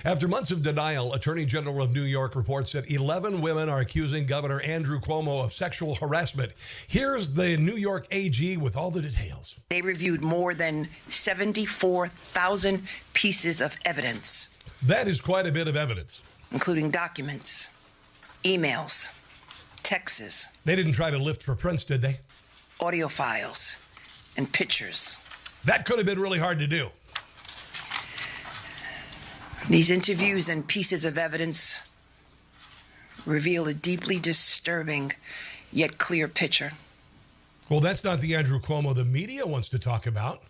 After months of denial, Attorney General of New York reports that 11 women are accusing Governor Andrew Cuomo of sexual harassment. Here's the New York AG with all the details. They reviewed more than 74,000 pieces of evidence. That is quite a bit of evidence. Including documents, emails, texts. They didn't try to lift for Prince, did they? Audio files and pictures. That could have been really hard to do. These interviews and pieces of evidence reveal a deeply disturbing yet clear picture. Well, that's not the Andrew Cuomo the media wants to talk about.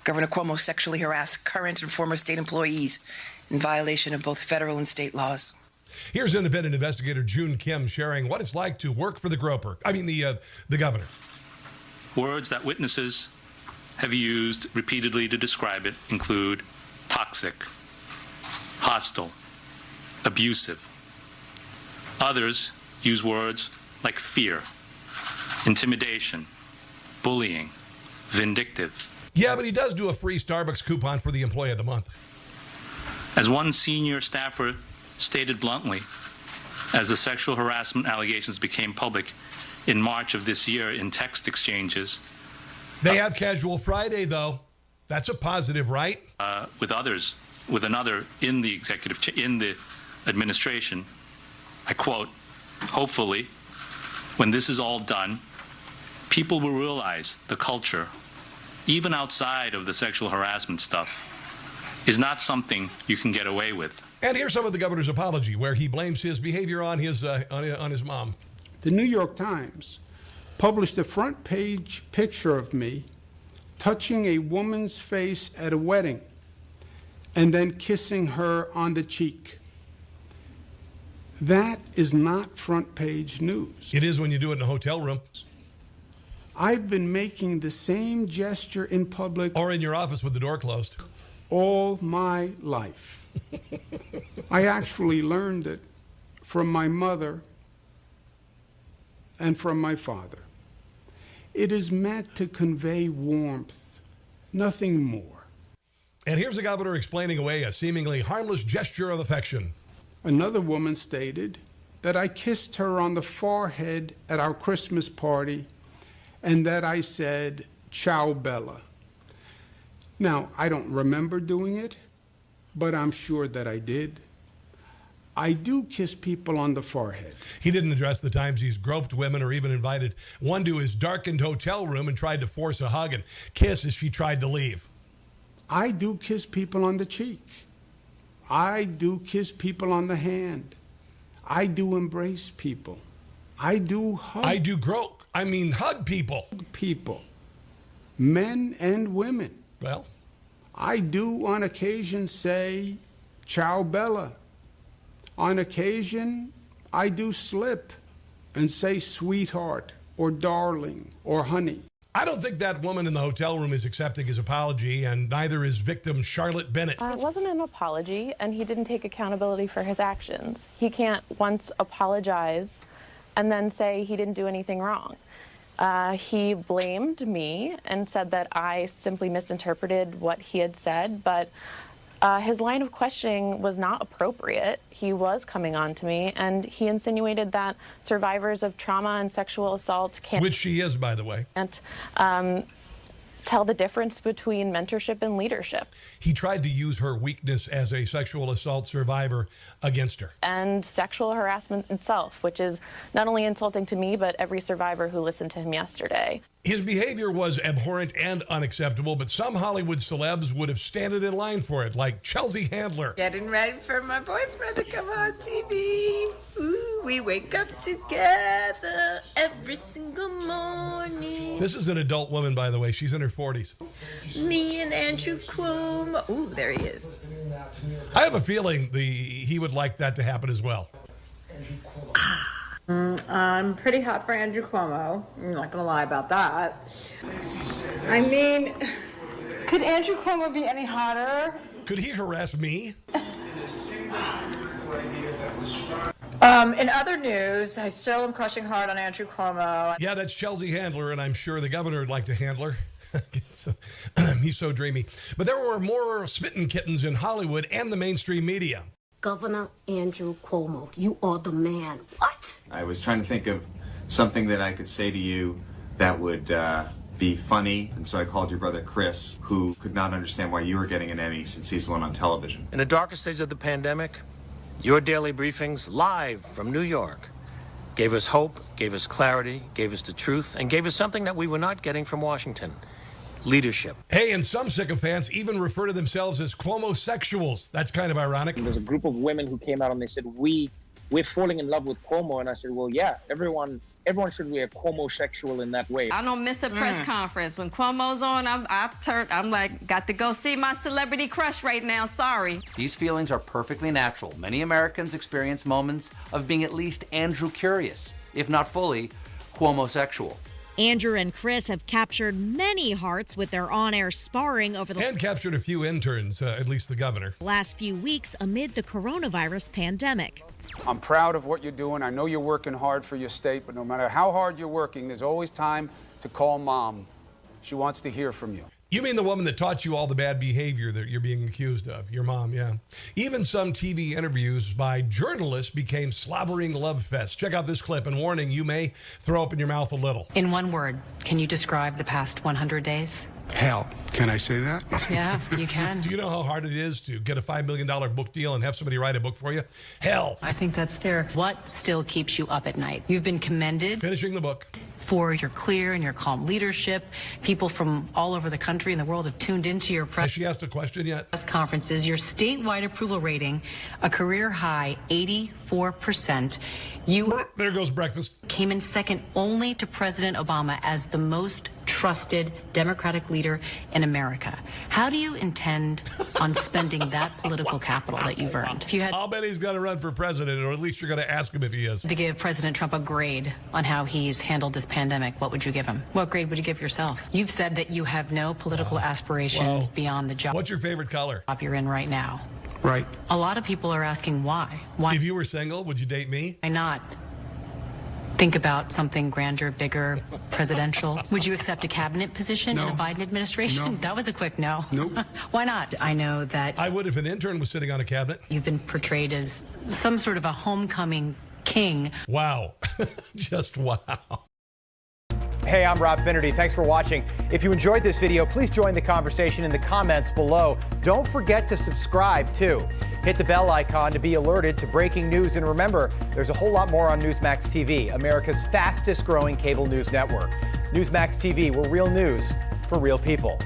Governor Cuomo sexually harassed current and former state employees in violation of both federal and state laws. Here's independent investigator June Kim sharing what it's like to work for the governor. Words that witnesses have used repeatedly to describe it include toxic, hostile, abusive. Others use words like fear, intimidation, bullying, vindictive. Yeah, but he does do a free Starbucks coupon for the Employee of the Month. As one senior staffer stated bluntly, as the sexual harassment allegations became public in March of this year in text exchanges. They have Casual Friday, though. That's a positive, right? With another in the in the administration, I quote, hopefully, when this is all done, people will realize the culture, even outside of the sexual harassment stuff, is not something you can get away with. And here's some of the governor's apology, where he blames his behavior on his mom. The New York Times published a front page picture of me touching a woman's face at a wedding and then kissing her on the cheek. That is not front page news. It is when you do it in a hotel room. I've been making the same gesture in public or in your office with the door closed all my life. I actually learned it from my mother and from my father. It is meant to convey warmth, nothing more. And here's the governor explaining away a seemingly harmless gesture of affection. Another woman stated that I kissed her on the forehead at our Christmas party and that I said, "Ciao, Bella." Now, I don't remember doing it, but I'm sure that I did. I do kiss people on the forehead. He didn't address the times he's groped women or even invited one to his darkened hotel room and tried to force a hug and kiss as she tried to leave. I do kiss people on the cheek. I do kiss people on the hand. I do embrace people. I do hug. Hug people. People. Men and women. Well, I do on occasion say, "Ciao, Bella." On occasion, I do slip and say sweetheart or darling or honey. I don't think that woman in the hotel room is accepting his apology, and neither is victim Charlotte Bennett. It wasn't an apology, and he didn't take accountability for his actions. He can't once apologize and then say he didn't do anything wrong. He blamed me and said that I simply misinterpreted what he had said, but his line of questioning was not appropriate. He was coming on to me, and he insinuated that survivors of trauma and sexual assault can't... Which she is, by the way. ...tell the difference between mentorship and leadership. He tried to use her weakness as a sexual assault survivor against her. And sexual harassment itself, which is not only insulting to me, but every survivor who listened to him yesterday. His behavior was abhorrent and unacceptable, but some Hollywood celebs would have standed in line for it, like Chelsea Handler. Getting ready for my boyfriend to come on TV. Ooh, we wake up together every single morning. This is an adult woman, by the way. She's in her 40s. Me and Andrew Cuomo. Ooh, there he is. I have a feeling he would like that to happen as well. I'm pretty hot for Andrew Cuomo. I'm not going to lie about that. I mean, could Andrew Cuomo be any hotter? Could he harass me? In other news, I still am crushing hard on Andrew Cuomo. Yeah, that's Chelsea Handler, and I'm sure the governor would like to handle her. He's so dreamy. But there were more smitten kittens in Hollywood and the mainstream media. Governor Andrew Cuomo, you are the man. What? I was trying to think of something that I could say to you that would be funny, and so I called your brother Chris, who could not understand why you were getting an Emmy since he's the one on television. In the darkest stage of the pandemic, your daily briefings live from New York gave us hope, gave us clarity, gave us the truth, and gave us something that we were not getting from Washington: leadership. Hey, and some sycophants even refer to themselves as Cuomosexuals. That's kind of ironic. There's a group of women who came out and they said, we're falling in love with Cuomo. And I said, well, yeah, everyone should be a Cuomosexual in that way. I don't miss a press conference. When Cuomo's on, I'm like, got to go see my celebrity crush right now. Sorry. These feelings are perfectly natural. Many Americans experience moments of being at least Andrew curious, if not fully Cuomosexual. Andrew and Chris have captured many hearts with their on-air sparring over the and captured a few interns, at least the governor. last few weeks amid the coronavirus pandemic. I'm proud of what you're doing. I know you're working hard for your state, but no matter how hard you're working, there's always time to call Mom. She wants to hear from you. You mean the woman that taught you all the bad behavior that you're being accused of? Your mom, yeah. Even some TV interviews by journalists became slobbering love fests. Check out this clip, and warning, you may throw up in your mouth a little. In one word, can you describe the past 100 days? Hell, can I say that? Yeah, you can. Do you know how hard it is to get a $5 million book deal and have somebody write a book for you? Hell. I think that's fair. What still keeps you up at night? You've been commended Finishing the book. for your clear and your calm leadership. People from all over the country and the world have tuned into your Has she asked a question yet? press conferences. Your statewide approval rating, a career high 84%. You There goes breakfast. came in second only to President Obama as the most trusted Democratic leader in America. How do you intend on spending that political capital that you've earned? If you had I'll bet he's going to run for president, or at least you're going to ask him if he is. to give President Trump a grade on how he's handled this pandemic, what would you give him? What grade would you give yourself? You've said that you have no political aspirations Wow. beyond the job What's your favorite color? you're in right now. Right. A lot of people are asking why. Why If you were single, would you date me? not think about something grander, bigger, presidential? Would you accept a cabinet position in No. a Biden administration? No. That was a quick no. Nope. Why not? I know that I would if an intern was sitting on a cabinet. you've been portrayed as some sort of a homecoming king. Wow. Just wow. Hey, I'm Rob Finnerty. Thanks for watching. If you enjoyed this video, please join the conversation in the comments below. Don't forget to subscribe, too. Hit the bell icon to be alerted to breaking news. And remember, there's a whole lot more on Newsmax TV, America's fastest growing cable news network. Newsmax TV, we're real news for real people.